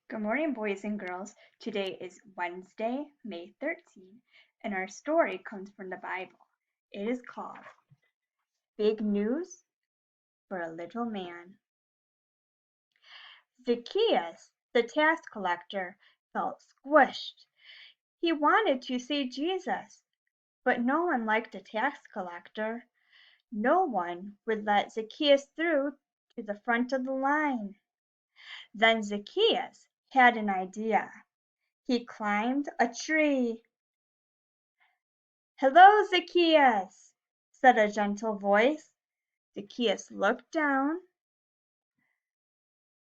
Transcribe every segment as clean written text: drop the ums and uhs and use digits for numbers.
Good morning, boys and girls. Today is Wednesday, May 13th, and our story comes from the Bible. It is called Big News for a Little Man. Zacchaeus, the tax collector, felt squished. He wanted to see Jesus, but no one liked a tax collector. No one would let Zacchaeus through to the front of the line. Then Zacchaeus had an idea. He climbed a tree. "Hello, Zacchaeus," said a gentle voice. Zacchaeus looked down.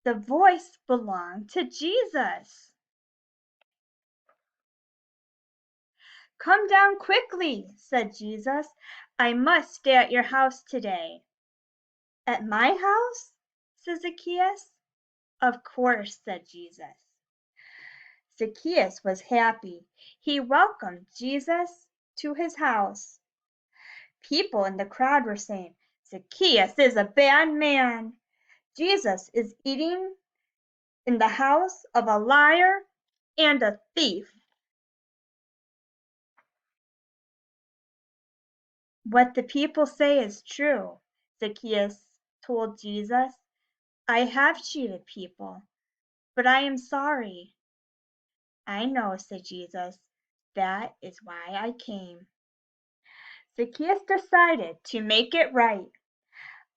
The voice belonged to Jesus. "Come down quickly," said Jesus. "I must stay at your house today." "At my house?" said Zacchaeus. "Of course," said Jesus. Zacchaeus was happy. He welcomed Jesus to his house. People in the crowd were saying, "Zacchaeus is a bad man. Jesus is eating in the house of a liar and a thief." "What the people say is true," Zacchaeus told Jesus. "I have cheated people, but I am sorry." "I know," said Jesus. "That is why I came." Zacchaeus decided to make it right.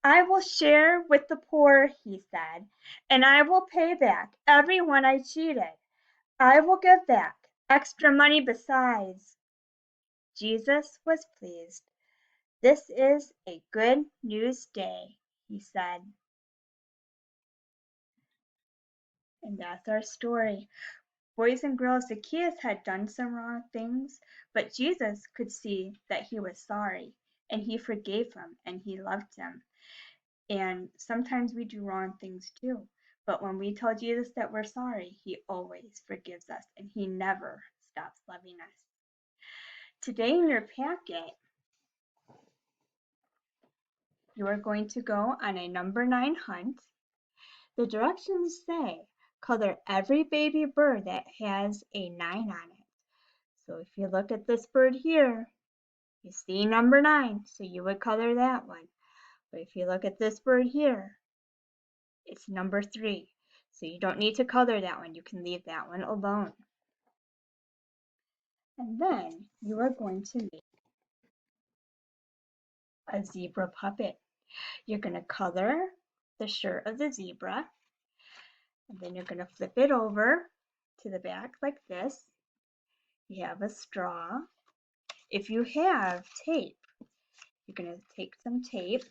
"I will share with the poor," he said, "and I will pay back everyone I cheated. I will give back extra money besides." Jesus was pleased. "This is a good news day," he said. And that's our story. Boys and girls, Zacchaeus had done some wrong things, but Jesus could see that he was sorry, and he forgave him, and he loved him. And sometimes we do wrong things too, but when we tell Jesus that we're sorry, he always forgives us, and he never stops loving us. Today in your packet, you are going to go on a number 9 hunt. The directions say, color every baby bird that has a 9 on it. So if you look at this bird here, you see number 9, so you would color that one. But if you look at this bird here, it's number 3. So you don't need to color that one. You can leave that one alone. And then you are going to make a zebra puppet. You're going to color the shirt of the zebra, and then you're going to flip it over to the back like this. You have a straw. If you have tape, you're going to take some tape.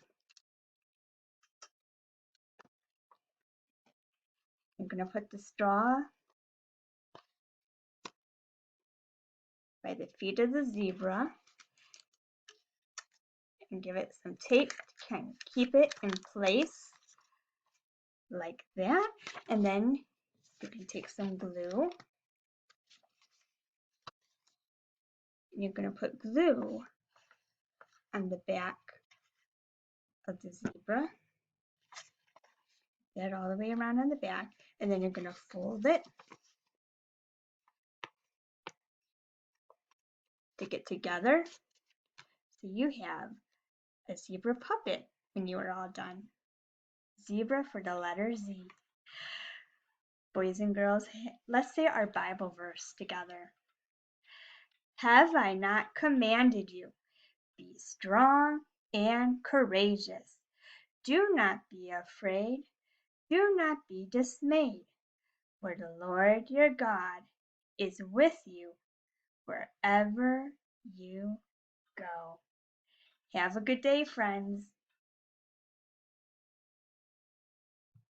You're going to put the straw by the feet of the zebra and give it some tape to kind of keep it in place like that. And then you can take some glue. And you're going to put glue on the back of the zebra. That all the way around on the back. And then you're going to fold it, stick it together. So you have a zebra puppet when you are all done. Zebra for the letter Z. Boys and girls, let's say our Bible verse together. Have I not commanded you? Be strong and courageous. Do not be afraid. Do not be dismayed. For the Lord your God is with you wherever you go. Have a good day, friends.